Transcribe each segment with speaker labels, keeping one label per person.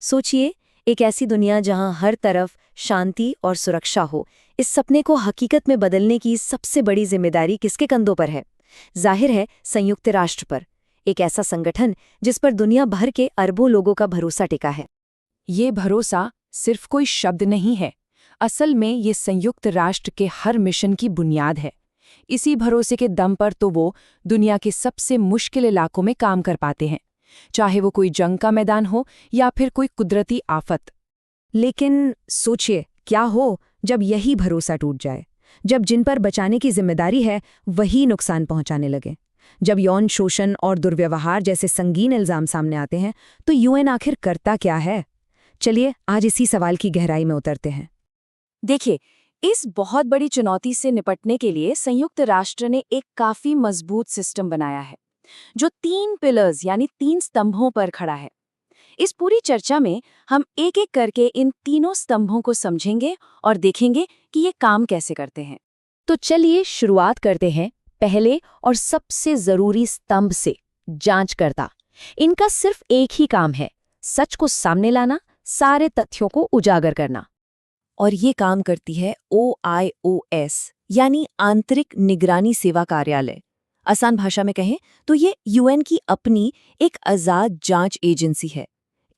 Speaker 1: सोचिए, एक ऐसी दुनिया जहां हर तरफ शांति और सुरक्षा हो। इस सपने को हकीकत में बदलने की सबसे बड़ी जिम्मेदारी किसके कंधों पर है? जाहिर है, संयुक्त राष्ट्र पर। एक ऐसा संगठन जिस पर दुनिया भर के अरबों लोगों का भरोसा टिका है।
Speaker 2: ये भरोसा सिर्फ कोई शब्द नहीं है। असल में ये संयुक्त राष्ट्र के हर मिशन की बुनियाद है। इसी भरोसे के दम पर तो वो दुनिया के सबसे मुश्किल इलाकों में काम कर पाते हैं, चाहे वो कोई जंग का मैदान हो या फिर कोई कुदरती आफत।
Speaker 1: लेकिन सोचिए, क्या हो जब यही भरोसा टूट जाए? जब जिन पर बचाने की जिम्मेदारी है वही नुकसान पहुंचाने लगे? जब यौन शोषण और दुर्व्यवहार जैसे संगीन इल्जाम सामने आते हैं, तो यूएन आखिर करता क्या है? चलिए आज इसी सवाल की गहराई में उतरते हैं।
Speaker 2: देखिए, इस बहुत बड़ी चुनौती से निपटने के लिए संयुक्त राष्ट्र ने एक काफी मजबूत सिस्टम बनाया है, जो 3 पिलर्स यानी 3 स्तंभों पर खड़ा है। इस पूरी चर्चा में हम एक-एक करके इन तीनों स्तंभों को समझेंगे और देखेंगे कि ये काम कैसे करते हैं।
Speaker 1: तो चलिए शुरुआत करते हैं पहले और सबसे जरूरी स्तंभ से, जांचकर्ता। इनका सिर्फ एक ही काम है, सच को सामने लाना, सारे तथ्यों को उजागर करना। और ये काम करती है OIOS, यानी आंतरिक निगरानी सेवा कार्यालय। आसान भाषा में कहें तो ये यूएन की अपनी एक आजाद जांच एजेंसी है।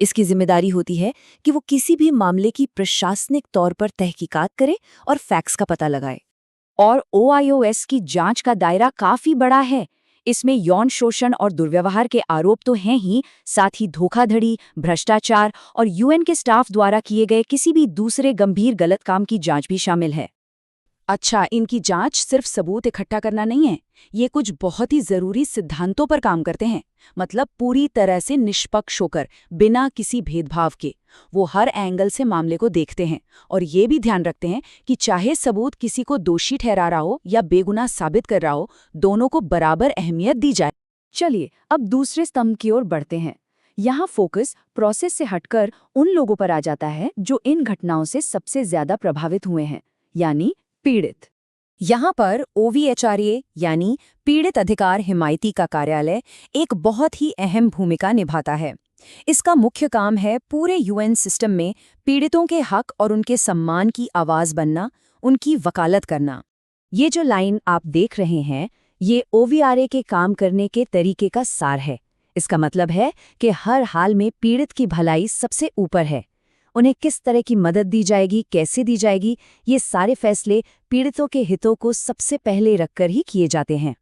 Speaker 1: इसकी जिम्मेदारी होती है कि वो किसी भी मामले की प्रशासनिक तौर पर तहकीकात करे और फैक्ट्स का पता लगाए।
Speaker 2: और OIOS की जांच का दायरा काफी बड़ा है। इसमें यौन शोषण और दुर्व्यवहार के आरोप तो हैं ही, साथ ही धोखाधड़ी, भ्रष्टाचार और यूएन के स्टाफ द्वारा किए गए किसी भी दूसरे गंभीर गलत काम की जांच भी शामिल है। अच्छा, इनकी जांच सिर्फ सबूत इकट्ठा करना नहीं है, ये कुछ बहुत ही जरूरी सिद्धांतों पर काम करते हैं। मतलब पूरी तरह से निष्पक्ष होकर, बिना किसी भेदभाव के वो हर एंगल से मामले को देखते हैं और ये भी ध्यान रखते हैं कि चाहे सबूत किसी को दोषी ठहरा रहा हो या बेगुनाह साबित कर रहा हो, दोनों को बराबर अहमियत दी जाए। चलिए अब दूसरे स्तंभ की ओर बढ़ते हैं। यहाँ फोकस प्रोसेस से हटकर उन लोगों पर आ जाता है जो इन घटनाओं से सबसे ज्यादा प्रभावित हुए हैं, यानी पीड़ित।
Speaker 1: यहाँ पर OVHRA यानी पीड़ित अधिकार हिमायती का कार्यालय एक बहुत ही अहम भूमिका निभाता है। इसका मुख्य काम है पूरे यूएन सिस्टम में पीड़ितों के हक और उनके सम्मान की आवाज़ बनना, उनकी वकालत करना। ये जो लाइन आप देख रहे हैं, ये OVRA के काम करने के तरीके का सार है। इसका मतलब है कि हर हाल में पीड़ित की भलाई सबसे ऊपर है। उन्हें किस तरह की मदद दी जाएगी, कैसे दी जाएगी, ये सारे फैसले पीड़ितों के हितों को सबसे पहले रखकर ही किए जाते हैं।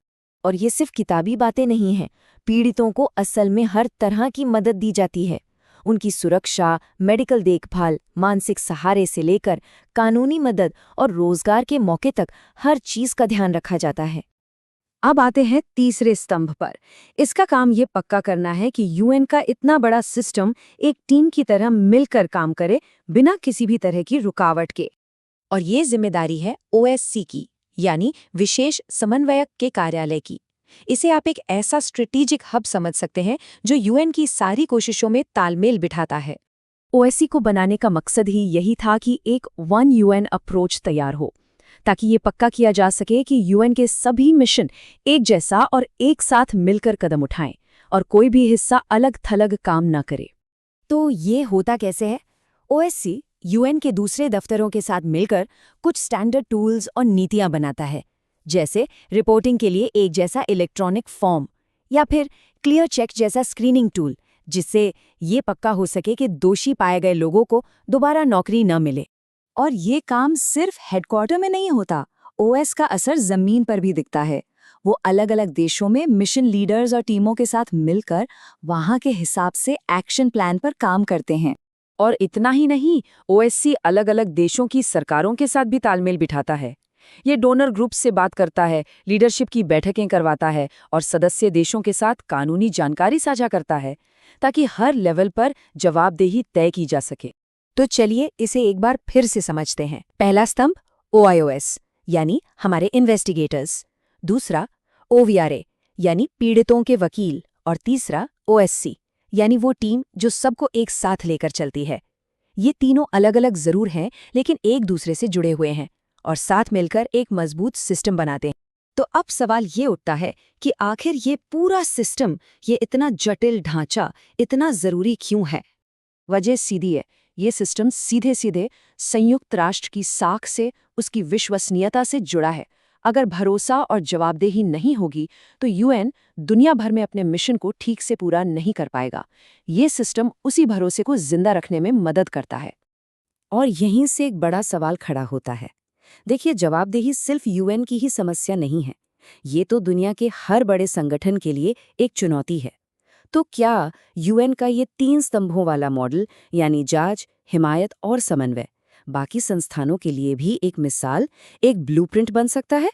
Speaker 1: और ये सिर्फ किताबी बातें नहीं हैं। पीड़ितों को असल में हर तरह की मदद दी जाती है। उनकी सुरक्षा, मेडिकल देखभाल, मानसिक सहारे से लेकर कानूनी मदद और रोजगार के मौके तक हर चीज का ध्यान रखा जाता है। अब आते हैं तीसरे स्तंभ पर। इसका काम ये पक्का करना है कि यूएन का इतना बड़ा सिस्टम एक टीम की तरह मिलकर काम करे, बिना किसी भी तरह की रुकावट के। और ये जिम्मेदारी है OSC की, यानी विशेष समन्वयक के कार्यालय की। इसे आप एक ऐसा स्ट्रेटेजिक हब समझ सकते हैं जो यूएन की सारी कोशिशों में तालमेल बिठाता है। OSC को बनाने का मकसद ही यही था कि एक वन यूएन अप्रोच तैयार हो, ताकि ये पक्का किया जा सके कि यूएन के सभी मिशन एक जैसा और एक साथ मिलकर कदम उठाएं और कोई भी हिस्सा अलग-थलग काम न करे। तो ये होता कैसे है? OSC यूएन के दूसरे दफ्तरों के साथ मिलकर कुछ स्टैंडर्ड टूल्स और नीतियां बनाता है, जैसे रिपोर्टिंग के लिए एक जैसा इलेक्ट्रॉनिक फॉर्म या फिर क्लियर चेक जैसा स्क्रीनिंग टूल, जिससे ये पक्का हो सके कि दोषी पाए गए लोगों को दोबारा नौकरी न मिले। और ये काम सिर्फ हेडक्वार्टर में नहीं होता, OS का असर जमीन पर भी दिखता है। वो अलग-अलग देशों में मिशन लीडर्स और टीमों के साथ मिलकर वहां के हिसाब से एक्शन प्लान पर काम करते हैं।
Speaker 2: और इतना ही नहीं, OSC अलग-अलग देशों की सरकारों के साथ भी तालमेल बिठाता है। ये डोनर ग्रुप से बात करता है, लीडरशिप की बैठकें करवाता है और सदस्य देशों के साथ कानूनी जानकारी साझा करता है, ताकि हर लेवल पर जवाबदेही तय की जा सके।
Speaker 1: तो चलिए इसे एक बार फिर से समझते हैं। पहला स्तंभ OIOS यानी हमारे इन्वेस्टिगेटर्स, दूसरा OVRA यानी पीड़ितों के वकील, और तीसरा OSC यानी वो टीम जो सबको एक साथ लेकर चलती है। ये तीनों अलग-अलग जरूर हैं, लेकिन एक दूसरे से जुड़े हुए हैं और साथ मिलकर एक मजबूत सिस्टम बनाते हैं। तो अब सवाल ये उठता है कि आखिर ये पूरा सिस्टम, ये इतना जटिल ढांचा, इतना जरूरी क्यों है? वजह सीधी है, ये सिस्टम सीधे सीधे संयुक्त राष्ट्र की साख से, उसकी विश्वसनीयता से जुड़ा है। अगर भरोसा और जवाबदेही नहीं होगी तो यूएन दुनिया भर में अपने मिशन को ठीक से पूरा नहीं कर पाएगा। ये सिस्टम उसी भरोसे को जिंदा रखने में मदद करता है।
Speaker 2: और यहीं से एक बड़ा सवाल खड़ा होता है। देखिए, जवाबदेही सिर्फ यूएन की ही समस्या नहीं है, ये तो दुनिया के हर बड़े संगठन के लिए एक चुनौती है। तो क्या यूएन का ये 3 स्तंभों वाला मॉडल, यानी जांच, हिमायत और समन्वय, बाकी संस्थानों के लिए भी एक मिसाल, एक ब्लूप्रिंट बन सकता है?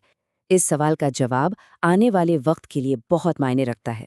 Speaker 2: इस सवाल का जवाब आने वाले वक्त के लिए बहुत मायने रखता है।